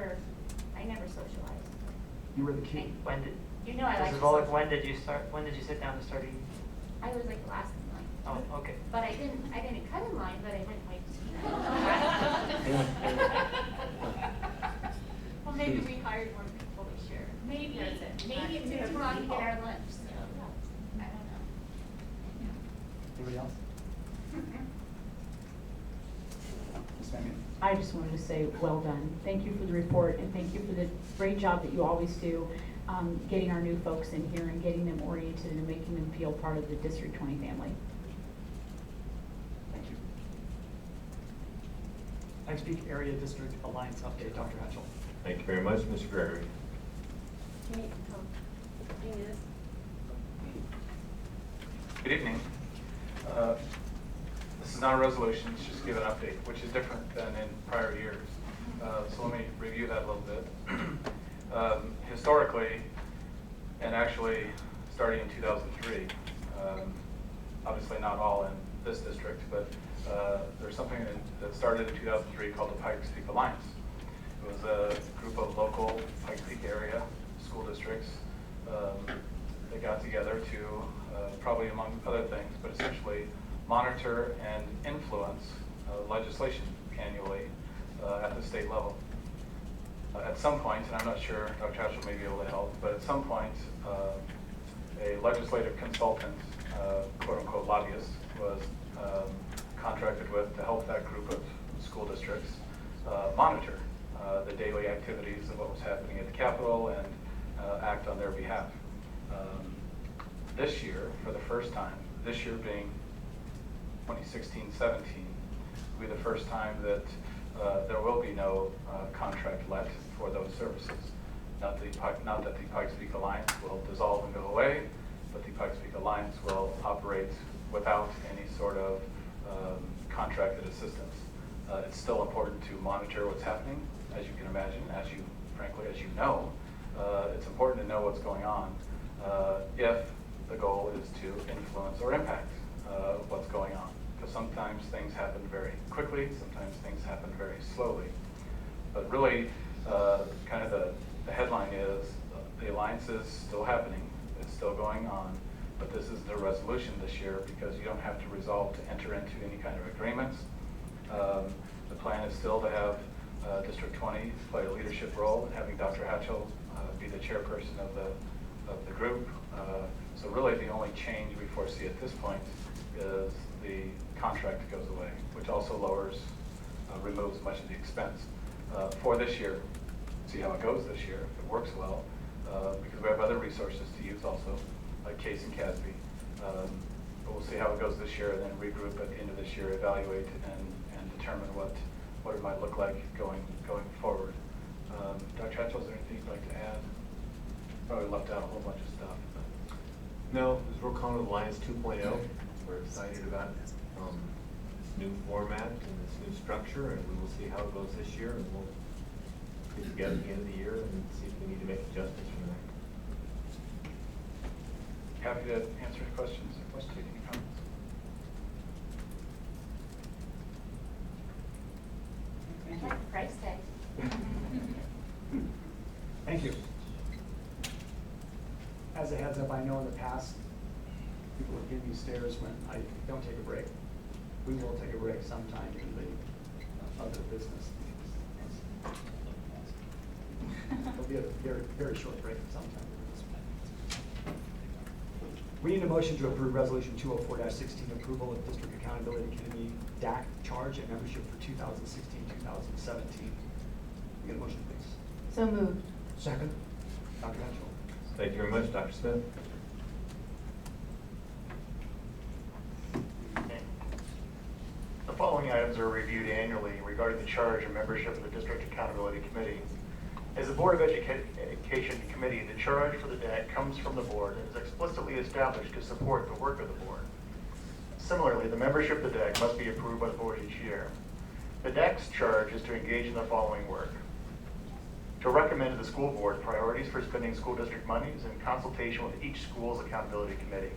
never socialized. You were the key. When did, You know I like to Mrs. Volek, socialize. when did you start, when did you sit down to study? I was like last in line. Oh, okay. But I didn't cut in line, but I didn't wait to see Well, maybe we hired more people this year. Maybe it took too long to get our lunch, so I don't know. Anybody else? Ms. Mannion? I just wanted to say, well done. Thank you for the report, and thank you for the great job that you always do, getting our new folks in here and getting them oriented and making them feel part of the District 20 family. Thank you. Next week, Area District Alliance update, Dr. Hatchell. Thank you very much, Mr. Gregory. Good evening. This is not a resolution, it's just to give an update, which is different than in prior years. So let me review that a little bit. Historically, and actually starting in 2003, obviously not all in this district, but there's something that started in 2003 called the Pikes Peak Alliance. It was a group of local Pikes Peak area school districts that got together to, probably among other things, but essentially monitor and influence legislation annually at the state level. At some point, and I'm not sure, Dr. Hatchell may be able to help, but at some point, a legislative consultant, quote unquote lobbyist, was contracted with to help that group of school districts monitor the daily activities of what was happening at the Capitol and act on their behalf. This year, for the first time, this year being 2016-17, will be the first time that there will be no contract let for those services. Not that the Pikes Peak Alliance will dissolve and go away, but the Pikes Peak Alliance will operate without any sort of contracted assistance. It's still important to monitor what's happening, as you can imagine, frankly, as you know. It's important to know what's going on if the goal is to influence or impact what's going on. Because sometimes things happen very quickly, sometimes things happen very slowly. But really, kind of the headline is, the alliance is still happening, it's still going on, but this is the resolution this year because you don't have to resolve to enter into any kind of agreements. The plan is still to have District 20 play a leadership role in having Dr. Hatchell be the chairperson of the group. So really the only change we foresee at this point is the contract goes away, which also removes much of the expense. For this year, see how it goes this year, if it works well, because we have other resources to use also, like Case and Casby. But we'll see how it goes this year and then regroup at the end of this year, evaluate and determine what it might look like going forward. Dr. Hatchell, is there anything you'd like to add? Probably left out a whole bunch of stuff. But. No, as we're calling it Alliance 2.0, we're excited about this new format and this new structure, and we will see how it goes this year, and we'll get together at the end of the year and see if we need to make adjustments from there. Happy to answer any questions or take any comments. I like the price tag. Thank you. As a heads up, I know in the past, people have given me stares when I don't take a break. We will take a break sometime in the other business. It'll be a very, very short break sometime. We need a motion to approve Resolution 204-16, approval of District Accountability Committee DAC charge and membership for 2016-2017. We get a motion, please. So moved. Second. Dr. Hatchell. Thank you very much, Dr. Smith. The following items are reviewed annually regarding the charge and membership of the District Accountability Committee. As a Board of Education Committee, the charge for the DAC comes from the board and is explicitly established to support the work of the board. Similarly, the membership of the DAC must be approved by the board each year. The DAC's charge is to engage in the following work: to recommend to the school board priorities for spending school district monies in consultation with each school's accountability committee,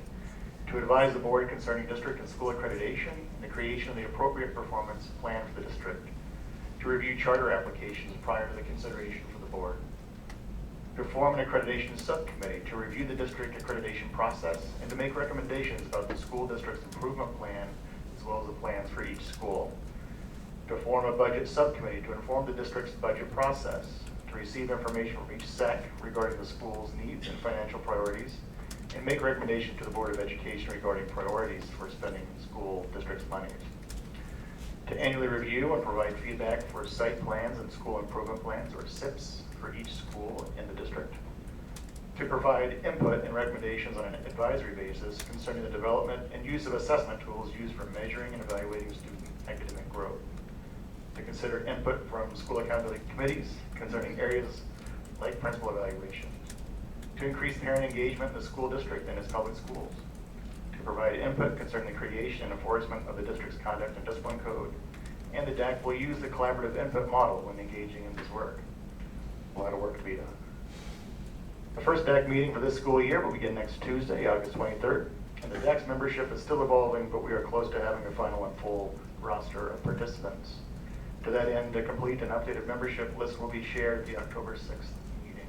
to advise the board concerning district and school accreditation and the creation of the appropriate performance plan for the district, to review charter applications prior to the consideration for the board. To form an accreditation subcommittee to review the district accreditation process and to make recommendations about the school district's improvement plan as well as the plans for each school. To form a budget subcommittee to inform the district's budget process, to receive information from each SEC regarding the school's needs and financial priorities, and make recommendations to the Board of Education regarding priorities for spending school district's monies. To annually review and provide feedback for site plans and school improvement plans, or SIPs, for each school in the district. To provide input and recommendations on an advisory basis concerning the development and use of assessment tools used for measuring and evaluating student academic growth. To consider input from school accountability committees concerning areas like principal evaluation. To increase parent engagement in the school district and its public schools. To provide input concerning the creation and enforcement of the district's conduct and discipline code. And the DAC will use the collaborative input model when engaging in this work. A lot of work to be done. The first DAC meeting for this school year will begin next Tuesday, August 23rd. And the DAC's membership is still evolving, but we are close to having a final and full roster of participants. To that end, a complete and updated membership list will be shared at the October 6th meeting.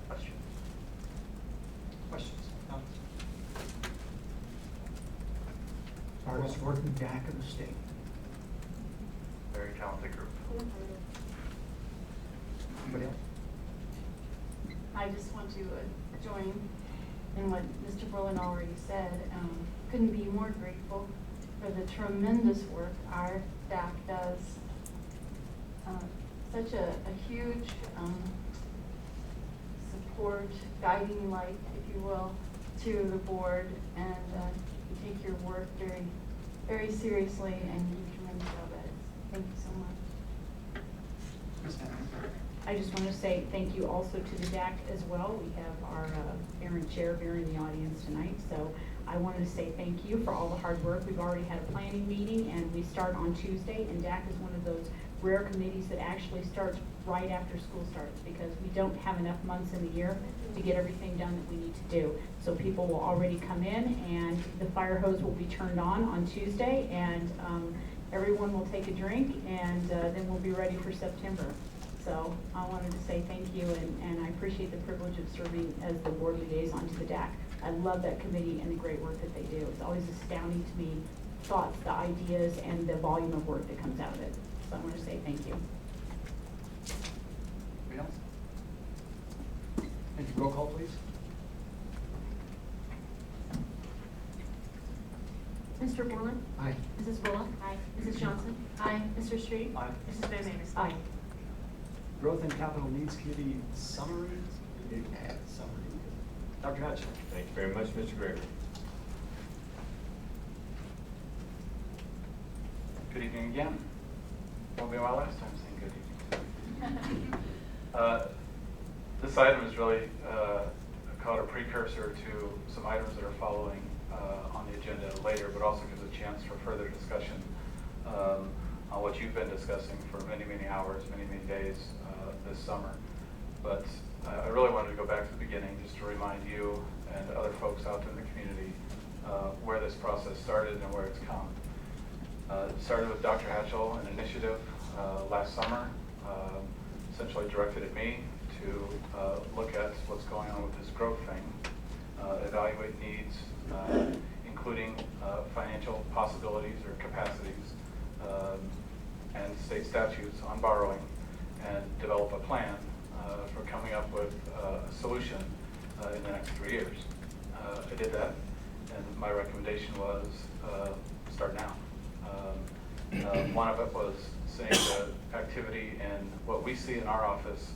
Questions? Questions? Comments? Hardest working DAC in the state. Very talented group. Anybody else? I just want to join in what Mr. Berlin already said. Couldn't be more grateful for the tremendous work our DAC does. Such a huge support, guiding light, if you will, to the board, and you take your work very, very seriously, and you do tremendous job at it. Thank you so much. Ms. Hannon? I just want to say thank you also to the DAC as well. We have our parent chair here in the audience tonight, so I wanted to say thank you for all the hard work. We've already had a planning meeting, and we start on Tuesday, and DAC is one of those rare committees that actually starts right after school starts, because we don't have enough months in the year to get everything done that we need to do. So people will already come in, and the fire hose will be turned on Tuesday, and everyone will take a drink, and then we'll be ready for September. So I wanted to say thank you, and I appreciate the privilege of serving as the board liaison to the DAC. I love that committee and the great work that they do. It's always astounding to me, thoughts, the ideas, and the volume of work that comes out of it. So I want to say thank you. Anybody else? Thank you. Roll call, please. Mr. Borland? Aye. Mrs. Bullock? Aye. Mrs. Johnson? Aye. Mr. Street? Aye. Mrs. Van Mavers? Aye. Growth and Capital Needs Committee summary. Dr. Hatch. Thank you very much, Mr. Gregory. Good evening again. Won't be my last time saying good evening. This item is really called a precursor to some items that are following on the agenda later, but also gives a chance for further discussion on what you've been discussing for many, many hours, many, many days this summer. But I really wanted to go back to the beginning just to remind you and other folks out in the community where this process started and where it's come. It started with Dr. Hatchell, an initiative last summer, essentially directed at me to look at what's going on with this growth thing, evaluate needs, including financial possibilities or capacities, and state statutes on borrowing, and develop a plan for coming up with a solution in the next 3 years. I did that, and my recommendation was start now. One of it was saying that activity in what we see in our office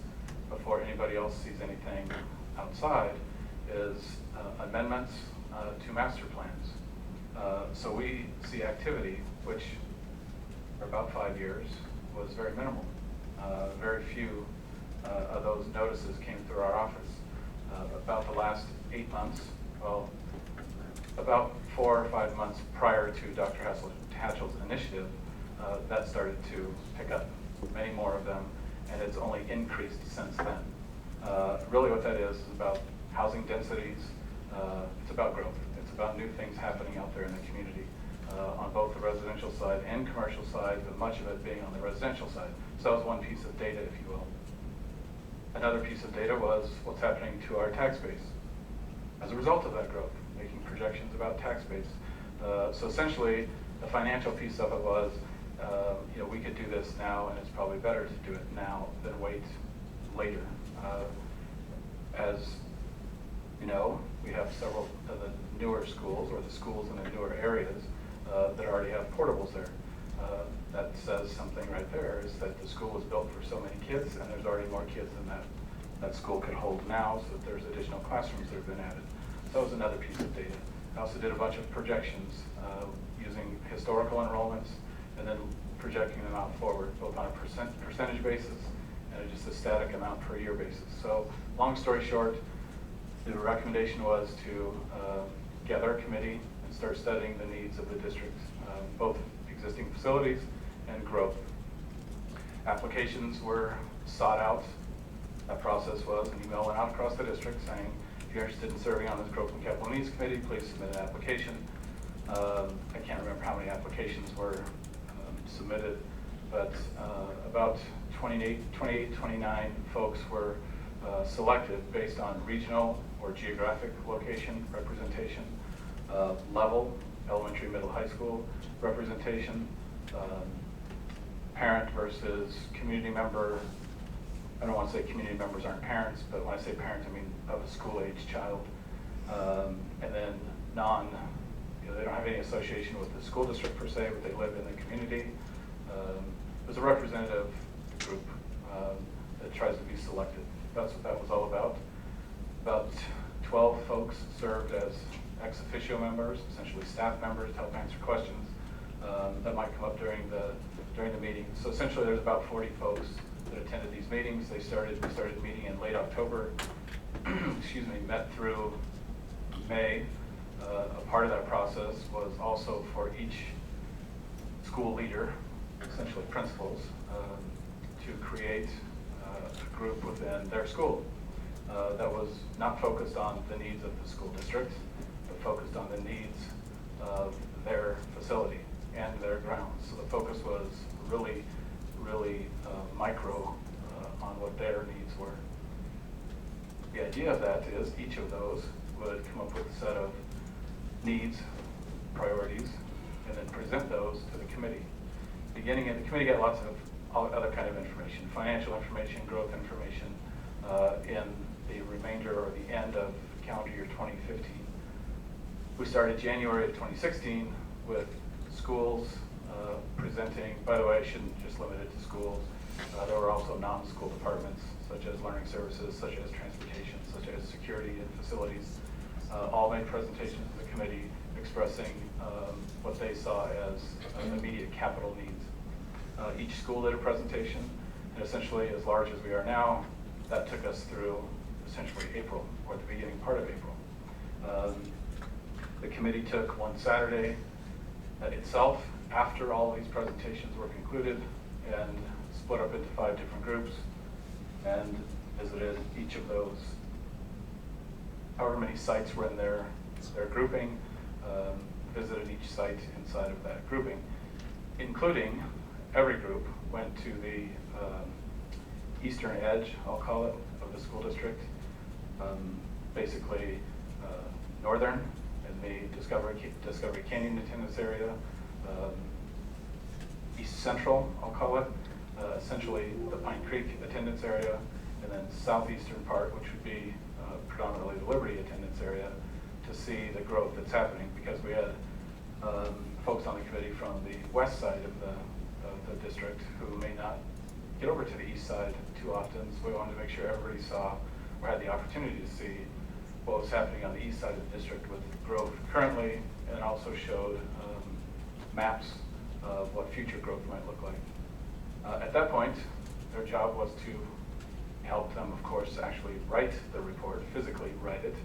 before anybody else sees anything outside is amendments to master plans. So we see activity, which for about 5 years was very minimal. Very few of those notices came through our office. About the last 8 months, well, about 4 or 5 months prior to Dr. Hatchell's initiative, that started to pick up, many more of them, and it's only increased since then. Really what that is about housing densities, it's about growth. It's about new things happening out there in the community. on both the residential side and commercial side, but much of it being on the residential side. So that was one piece of data, if you will. Another piece of data was what's happening to our tax base as a result of that growth, making projections about tax base. So essentially, the financial piece of it was, we could do this now, and it's probably better to do it now than wait later. As you know, we have several of the newer schools, or the schools in the newer areas, that already have portables there. That says something right there, is that the school was built for so many kids, and there's already more kids than that school could hold now, so that there's additional classrooms that have been added. So that was another piece of data. I also did a bunch of projections using historical enrollments and then projecting them out forward, both on a percentage basis and just a static amount per year basis. So long story short, the recommendation was to gather a committee and start studying the needs of the district, both existing facilities and growth. Applications were sought out. That process was an email went out across the district saying, if you're interested in serving on this Growth and Capital Needs Committee, please submit an application. I can't remember how many applications were submitted, but about 28, 29 folks were selected based on regional or geographic location representation, level, elementary, middle, high school representation, parent versus community member. I don't want to say community members aren't parents, but when I say parents, I mean of a school-age child. And then they don't have any association with the school district per se, but they live in the community. It was a representative group that tries to be selected. That's what that was all about. About 12 folks served as ex officio members, essentially staff members, to help answer questions that might come up during the meeting. So essentially, there's about 40 folks that attended these meetings. We started meeting in late October. Excuse me, met through May. A part of that process was also for each school leader, essentially principals, to create a group within their school that was not focused on the needs of the school district, but focused on the needs of their facility and their grounds. So the focus was really micro on what their needs were. The idea of that is each of those would come up with a set of needs, priorities, and then present those to the committee. The committee got lots of other kind of information, financial information, growth information, in the remainder or the end of calendar year 2015. We started January of 2016 with schools presenting. By the way, I shouldn't just limit it to schools. There were also non-school departments, such as learning services, such as transportation, such as security and facilities. All made presentations to the committee expressing what they saw as immediate capital needs. Each school did a presentation, and essentially, as large as we are now, that took us through essentially April, or the beginning part of April. The committee took one Saturday itself after all these presentations were concluded and split up into 5 different groups and visited each of those, however many sites were in their grouping, visited each site inside of that grouping, including every group went to the eastern edge, I'll call it, of the school district, basically northern in the Discovery Canyon attendance area, east central, I'll call it, essentially the Pine Creek attendance area, and then southeastern part, which would be predominantly the Liberty attendance area, to see the growth that's happening, because we had folks on the committee from the west side of the district who may not get over to the east side too often, so we wanted to make sure everybody saw or had the opportunity to see what was happening on the east side of the district with growth currently, and also showed maps of what future growth might look like. At that point, their job was to help them, of course, actually write the report, physically write it,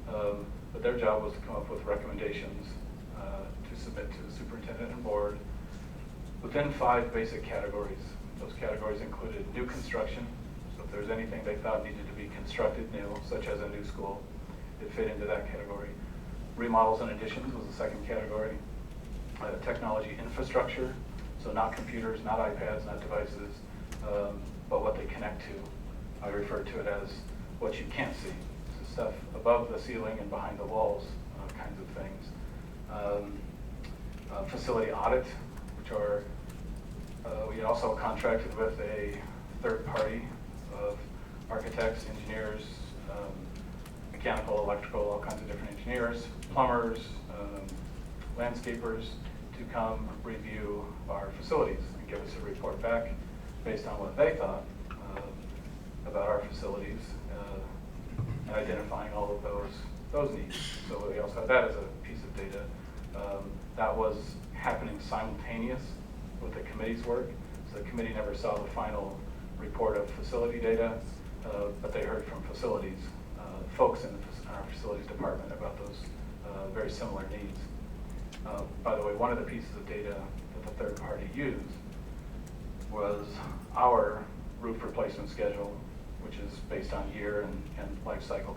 but their job was to come up with recommendations to submit to the superintendent and board within 5 basic categories. Those categories included new construction, so if there's anything they thought needed to be constructed new, such as a new school, it fit into that category. Remodels and additions was the second category. technology infrastructure, so not computers, not iPads, not devices, but what they connect to. I refer to it as what you can't see, so stuff above the ceiling and behind the walls, kinds of things. Facility audit, which are, we also contracted with a third party of architects, engineers, mechanical, electrical, all kinds of different engineers, plumbers, landscapers, to come review our facilities and give us a report back based on what they thought about our facilities, and identifying all of those needs. So we also have that as a piece of data. That was happening simultaneous with the committee's work. So the committee never saw the final report of facility data, but they heard from facilities, folks in our facilities department about those very similar needs. By the way, one of the pieces of data that the third party used was our roof replacement schedule, which is based on year and life cycle,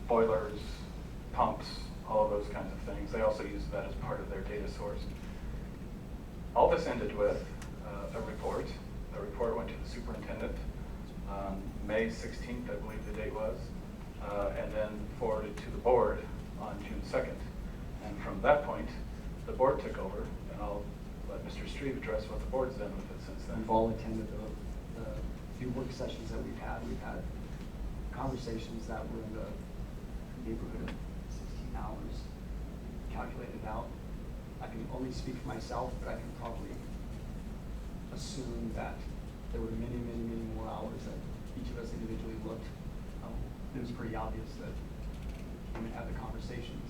boilers, pumps, all of those kinds of things. They also use that as part of their data source. All this ended with a report. The report went to the superintendent on May 16th, I believe the date was, and then forwarded to the board on June 2nd. And from that point, the board took over, and I'll let Mr. Strebe address what the board's done with it since then. We've all attended the few work sessions that we've had. We've had conversations that were in the neighborhood of 16 hours, calculated out. I can only speak for myself, but I can probably assume that there were many, many, many more hours that each of us individually looked. It was pretty obvious that when we had the conversations,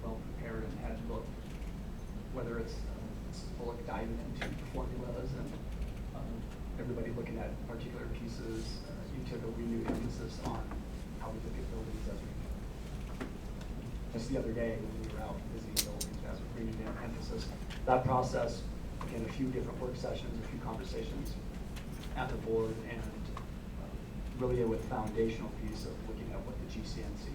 well prepared and had looked, whether it's Bullock diving into formulas and everybody looking at particular pieces. You took a renewed emphasis on how we look at buildings as we, just the other day when we were out visiting buildings, as a renewed emphasis. That process, again, a few different work sessions, a few conversations at the board, and really with foundational piece of looking at what the GCNC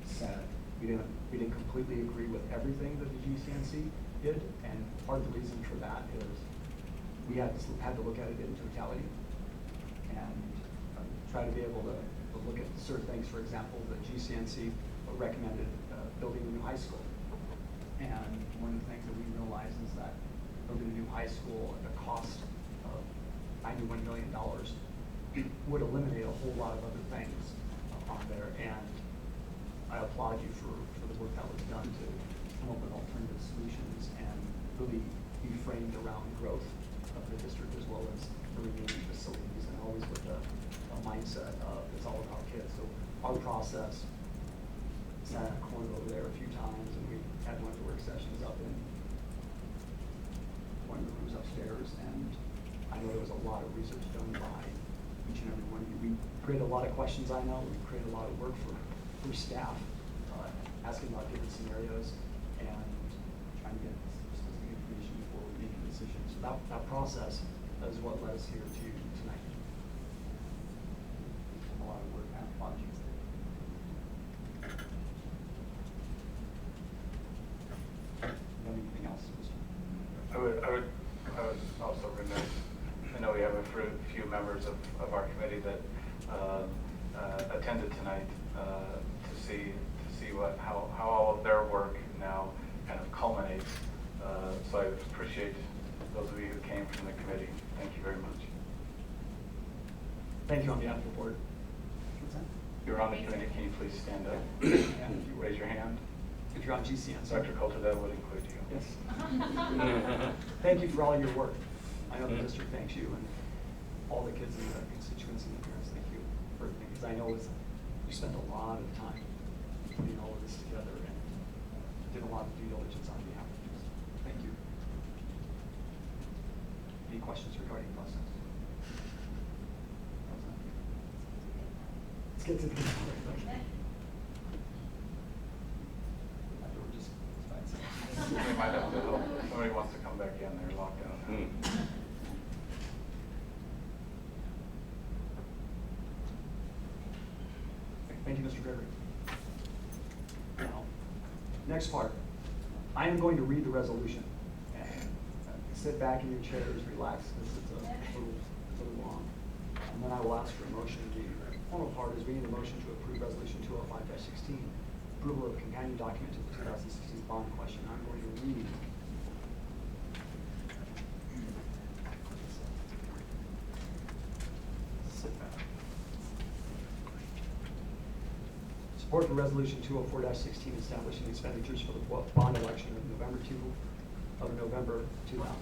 said. We didn't completely agree with everything that the GCNC did, and part of the reason for that is we had to look at it in totality and try to be able to look at certain things. For example, the GCNC recommended building a new high school, and one of the things that we realized is that building a new high school at a cost of $91 million would eliminate a whole lot of other things on there, and I applaud you for the work that was done to come up with alternative solutions and really be framed around growth of the district as well as the remaining facilities, and always with the mindset of it's all about kids. So our process sat in a corner over there a few times, and we had one of the work sessions up in one of the rooms upstairs, and I know there was a lot of research done by each and every one of you. We created a lot of questions, I know. We created a lot of work for staff, asking about different scenarios and trying to get specific information before we make a decision. So that process is what led us here to tonight. A lot of work, and apologies. Anything else, Mr.? I would also remiss, I know we have a few members of our committee that attended tonight to see how all of their work now kind of culminates. So I appreciate those of you who came from the committee. Thank you very much. Thank you on behalf of the board. You're on the committee, can you please stand up? Yeah. If you raise your hand. If you're on GCN. Dr. Coulter, that would include you. Yes. Thank you for all your work. I know the district thanks you, and all the kids in the constituency and the parents thank you for everything, because I know you spent a lot of time putting all of this together and did a lot of due diligence on behalf of us. Thank you. Any questions regarding the process? Let's get to the Somebody might have to help. Somebody wants to come back in, they're locked out. Thank you, Mr. Gregory. Now, Next part, I am going to read the resolution. And sit back in your chairs, relax, because it's a little long. And then I will ask for a motion. The formal part is we need a motion to approve resolution 205-16, approval of companion document to the 2016 bond question. I'm going to read. Sit back. Support for resolution 204-16 establishing expenditures for the bond election of November 2000.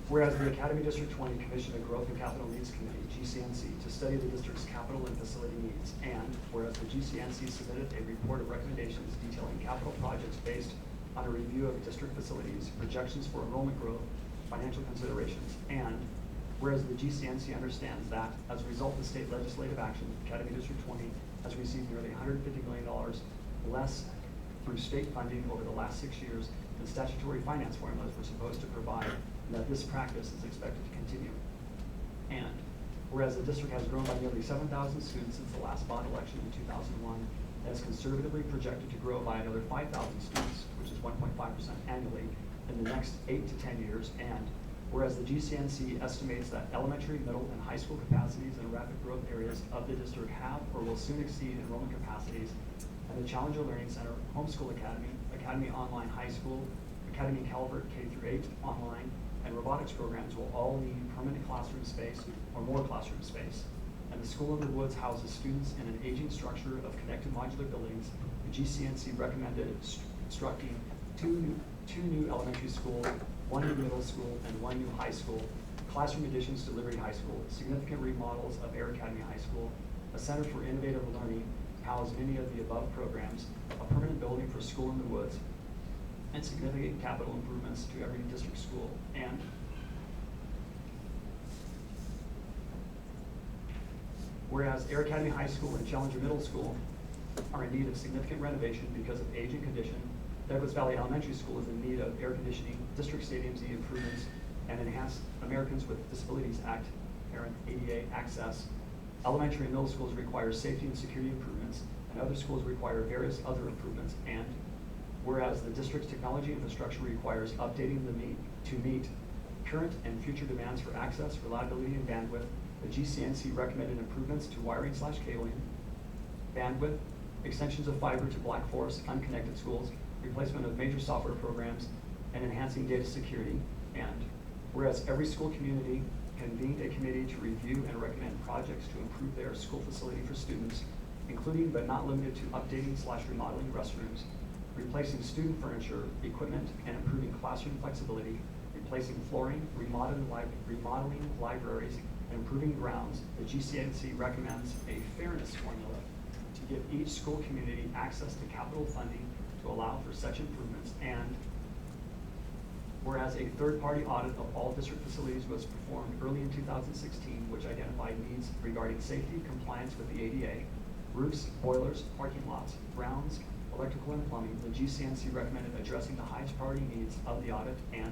Whereas the Academy District 20 commissioned a Growth and Capital Needs Committee, GCNC, to study the district's capital and facility needs, and whereas the GCNC submitted a report of recommendations detailing capital projects based on a review of district facilities, projections for enrollment growth, financial considerations, and whereas the GCNC understands that, as a result of state legislative action, Academy District 20 has received nearly $150 million less through state funding over the last 6 years than statutory finance formulas were supposed to provide, and that this practice is expected to continue. And whereas the district has grown by nearly 7,000 students since the last bond election in 2001, and is conservatively projected to grow by another 5,000 students, which is 1.5% annually, in the next 8 to 10 years, and whereas the GCNC estimates that elementary, middle, and high school capacities in rapid growth areas of the district have or will soon exceed enrollment capacities, and the Challenger Learning Center, Homeschool Academy, Academy Online High School, Academy Calvert K-8 online, and robotics programs will all need permanent classroom space or more classroom space. And the school in the woods houses students in an aging structure of connected modular buildings. The GCNC recommended constructing two new elementary schools, 1 new middle school, and 1 new high school, classroom additions to Liberty High School, significant remodels of Air Academy High School, a center for innovative learning, house many of the above programs, a permanent building for school in the woods, and significant capital improvements to every district school. And whereas Air Academy High School and Challenger Middle School are in need of significant renovation because of age and condition, Douglas Valley Elementary School is in need of air conditioning, district stadiums need improvements, and enhanced Americans with Disabilities Act, parent ADA access. Elementary and middle schools require safety and security improvements, and other schools require various other improvements. And whereas the district's technology infrastructure requires updating to meet current and future demands for access, reliability, and bandwidth, the GCNC recommended improvements to wiring/cabling, bandwidth, extensions of fiber to Black Forest unconnected schools, replacement of major software programs, and enhancing data security. And whereas every school community convened a committee to review and recommend projects to improve their school facility for students, including but not limited to updating/remodeling restrooms, replacing student furniture, equipment, and improving classroom flexibility, replacing flooring, remodeling libraries, and improving grounds, the GCNC recommends a fairness formula to give each school community access to capital funding to allow for such improvements. And whereas a third-party audit of all district facilities was performed early in 2016, which identified needs regarding safety, compliance with the ADA, roofs, boilers, parking lots, grounds, electrical and plumbing, the GCNC recommended addressing the highest priority needs of the audit. And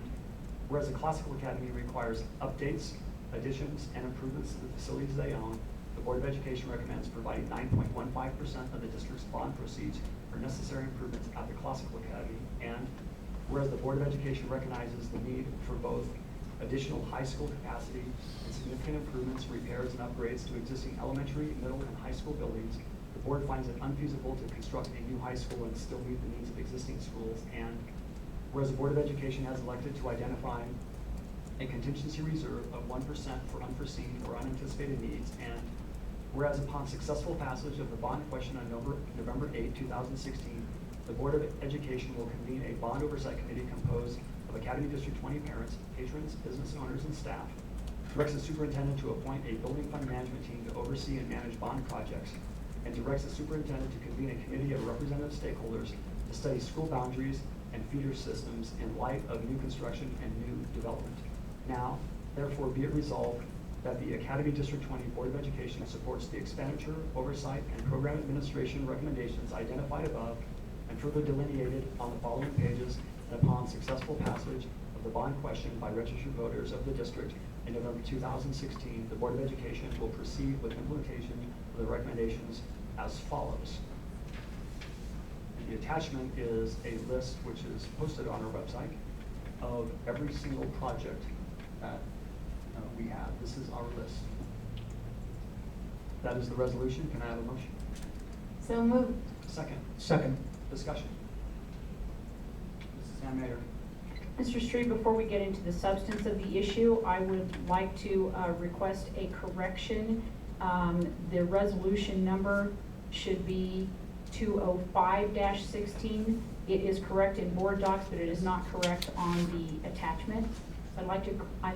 whereas the Classical Academy requires updates, additions, and improvements to the facilities they own, the Board of Education recommends providing 9.15% of the district's bond proceeds for necessary improvements at the Classical Academy. And whereas the Board of Education recognizes the need for both additional high school capacity and significant improvements, repairs, and upgrades to existing elementary, middle, and high school buildings, the board finds it unfeasible to construct a new high school and still meet the needs of existing schools. And whereas the Board of Education has elected to identify a contingency reserve of 1% for unforeseen or unanticipated needs, and whereas upon successful passage of the bond question on November 8, 2016, the Board of Education will convene a bond oversight committee composed of Academy District 20 parents, patrons, business owners, and staff, directs the superintendent to appoint a building fund management team to oversee and manage bond projects, and directs the superintendent to convene a committee of representative stakeholders to study school boundaries and feeder systems in light of new construction and new development. Now, therefore, be it resolved that the Academy District 20 Board of Education supports the expenditure, oversight, and program administration recommendations identified above and further delineated on the following pages, and upon successful passage of the bond question by registered voters of the district in November 2016, the Board of Education will proceed with implementation of the recommendations as follows. The attachment is a list which is posted on our website of every single project that we have. This is our list. That is the resolution. Can I have a motion? So moved. Second. Second. Discussion. Mrs. Van Mater. Mr. Street, before we get into the substance of the issue, I would like to request a correction. The resolution number should be 205-16. It is correct in board docs, but it is not correct on the attachment. I'd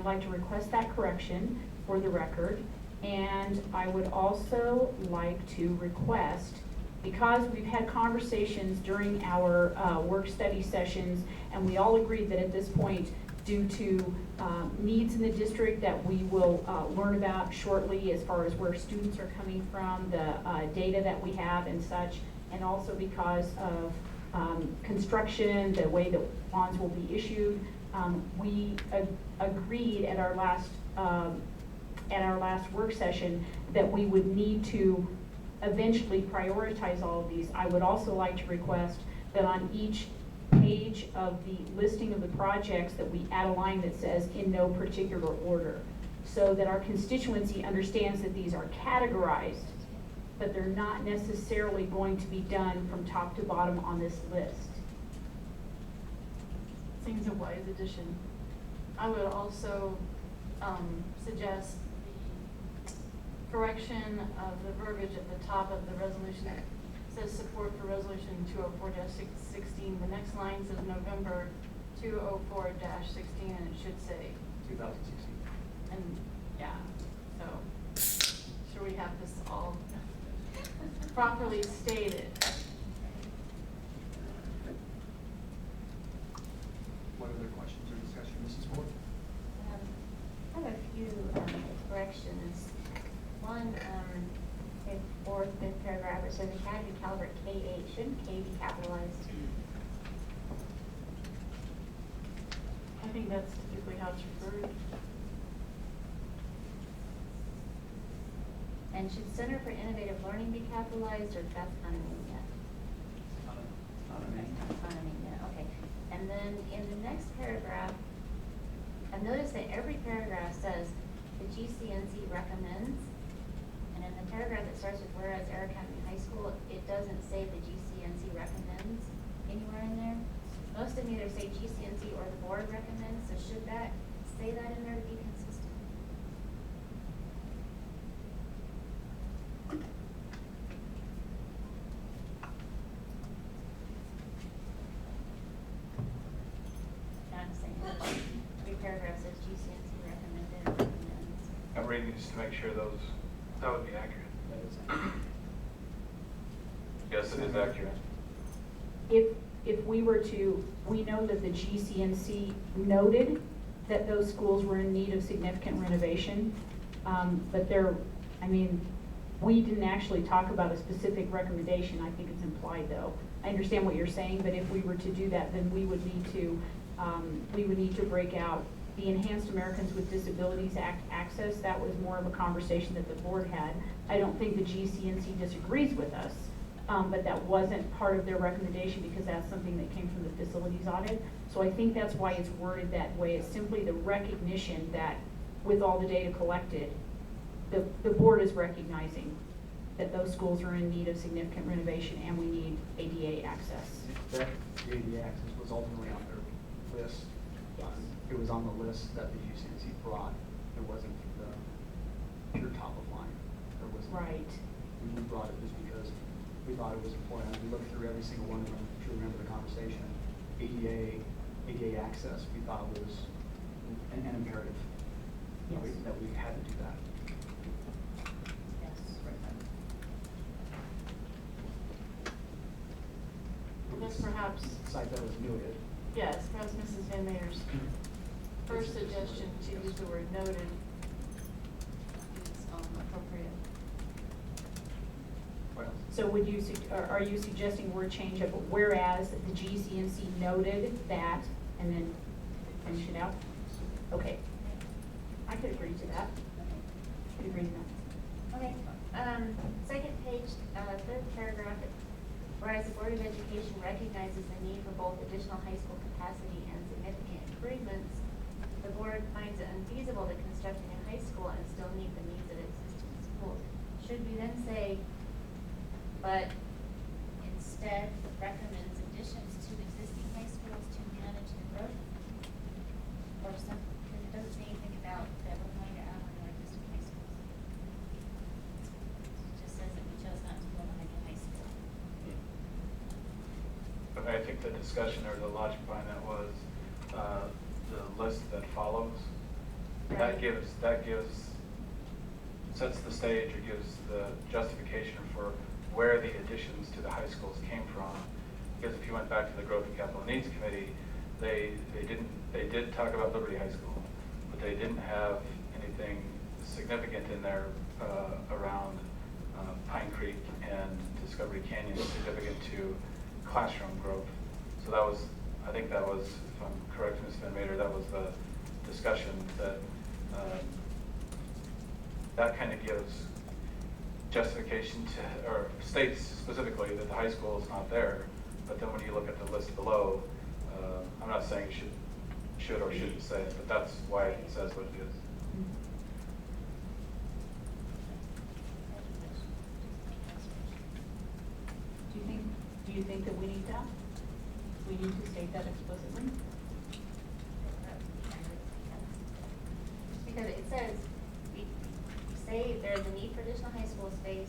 like to request that correction for the record. And I would also like to request, because we've had conversations during our work study sessions, and we all agreed that at this point, due to needs in the district that we will learn about shortly as far as where students are coming from, the data that we have and such, and also because of construction, the way that bonds will be issued, we agreed at our last work session that we would need to eventually prioritize all of these. I would also like to request that on each page of the listing of the projects that we add a line that says in no particular order, so that our constituency understands that these are categorized, but they're not necessarily going to be done from top to bottom on this list. Seems a wise addition. I would also suggest the correction of the verbiage at the top of the resolution that says support for resolution 204-16. The next line says November 204-16, and it should say, 2016. and yeah, so sure we have this all properly stated. What other questions or discussion, Mrs. Ford? I have a few corrections. One, fourth, fifth paragraph, it says Academy Caliber KA, shouldn't K be capitalized? I think that's typically how it's referred. And should Center for Innovative Learning be capitalized, or that's not a name yet? Not a Okay, name. not a name yet, okay. And then in the next paragraph, I've noticed that every paragraph says the GCNC recommends, and in the paragraph that starts with whereas Air Academy High School, it doesn't say the GCNC recommends anywhere in there. Most of them either say GCNC or the board recommends, so should that say that in there to be consistent? Not saying every paragraph says GCNC recommended, recommends. I'm reading just to make sure that would be accurate. That is accurate. Yes, it is accurate. If we were to, we know that the GCNC noted that those schools were in need of significant renovation, but we didn't actually talk about a specific recommendation. I think it's implied though. I understand what you're saying, but if we were to do that, then we would need to break out the Enhanced Americans with Disabilities Act access. That was more of a conversation that the board had. I don't think the GCNC disagrees with us, but that wasn't part of their recommendation because that's something that came from the facilities audit. So I think that's why it's worded that way. It's simply the recognition that with all the data collected, the board is recognizing that those schools are in need of significant renovation and we need ADA access. That the ADA access was ultimately on their list. It was on the list that the GCNC brought. It wasn't the pure top of line. There wasn't. Right. We brought it just because we thought it was important. We looked through every single one of them to remember the conversation. ADA access, we thought was an imperative. Yes. That we had to do that. Yes. I guess perhaps, Cite that as noted. yes, perhaps Mrs. Van Meter's first suggestion to use the word noted is appropriate. Well, So are you suggesting word change of whereas the GCNC noted that and then finish it out? Okay. I could agree to that. I could agree to that. Okay, second page, third paragraph, whereas whereas the Board of Education recognizes the need for both additional high school capacity and significant improvements, the board finds it unfeasible to construct a new high school and still meet the needs of existing schools. Should we then say, but instead recommends additions to existing high schools to manage the growth? Or some, because it doesn't say anything about that we're going to add on more existing high schools. It just says that we chose not to build a new high school. But I think the discussion or the logic behind that was the list that follows. That gives, sets the stage or gives the justification for where the additions to the high schools came from. Because if you went back to the Growth and Capital Needs Committee, they did talk about Liberty High School, but they didn't have anything significant in there around Pine Creek and Discovery Canyon significant to classroom growth. So that was, I think that was, if I'm correct, Ms. Van Mater, that was the discussion that that kind of gives justification to, or states specifically that the high school is not there. But then when you look at the list below, I'm not saying you should or shouldn't say it, but that's why it says what it is. Do you think that we need that? We need to state that explicitly? Because it says, we say there's a need for additional high school space,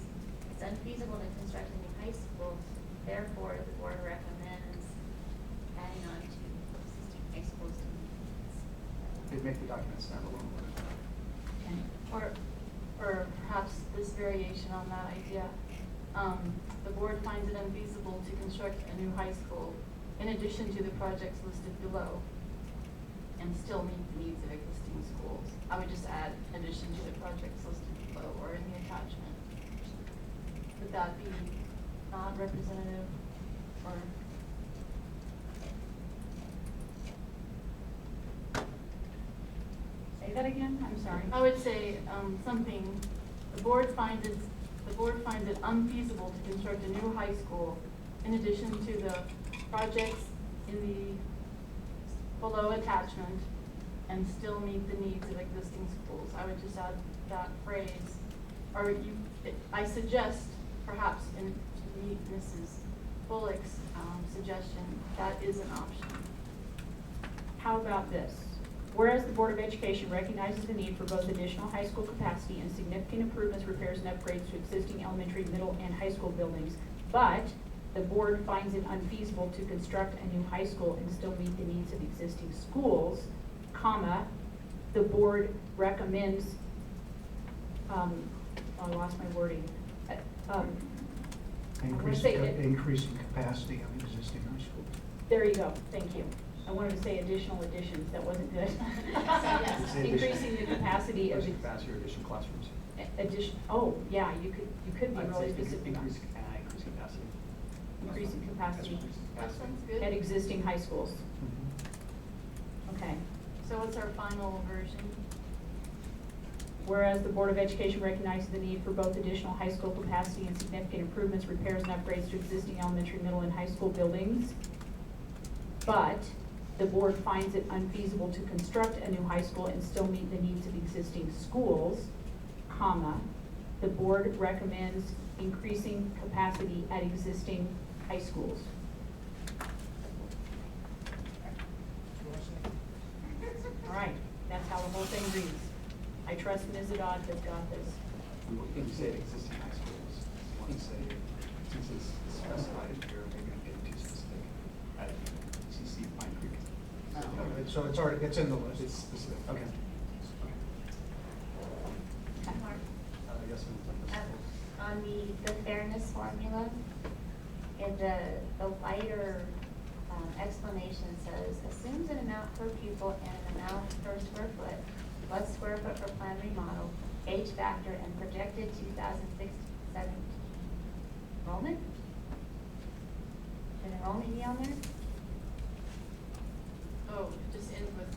it's unfeasible to construct a new high school, therefore the board recommends adding on to existing high schools to meet needs. They make the document stand alone. Okay. Or perhaps this variation on that idea. The board finds it unfeasible to construct a new high school in addition to the projects listed below and still meet the needs of existing schools. I would just add addition to the projects listed below or in the attachment. Would that be not representative or? Say that again, I'm sorry. I would say something, the board finds it unfeasible to construct a new high school in addition to the projects in the below attachment and still meet the needs of existing schools. I would just add that phrase, or I suggest perhaps to meet Mrs. Bullock's suggestion, that is an option. How about this? Whereas the Board of Education recognizes the need for both additional high school capacity and significant improvements, repairs, and upgrades to existing elementary, middle, and high school buildings, but the board finds it unfeasible to construct a new high school and still meet the needs of existing schools, comma, the board recommends, I lost my wording. Increasing capacity of existing high schools. There you go, thank you. I wanted to say additional additions, that wasn't good. Yes. Increasing the capacity of. Increasing capacity or additional classrooms. Addition, oh, yeah, you could be I'd really say specific. on increase capacity. Increasing capacity That sounds good. at existing high schools. Okay. So what's our final version? Whereas the Board of Education recognizes the need for both additional high school capacity and significant improvements, repairs, and upgrades to existing elementary, middle, and high school buildings, but the board finds it unfeasible to construct a new high school and still meet the needs of existing schools, comma, the board recommends increasing capacity at existing high schools. All right, that's how the whole thing reads. I trust Ms. Adad has got this. We can say existing high schools. We want to say, since it's specified here, maybe I'm getting too specific. At CC Pine Creek. So it's already, it's in the list. It's specific, okay. Mark? Yes, ma'am. On the fairness formula, in the lighter explanation says, assumes an amount per pupil and an amount per square foot, plus square foot for plan remodel, age factor, and projected 2016-17 enrollment? Should enrollment be on there? Oh, just ends with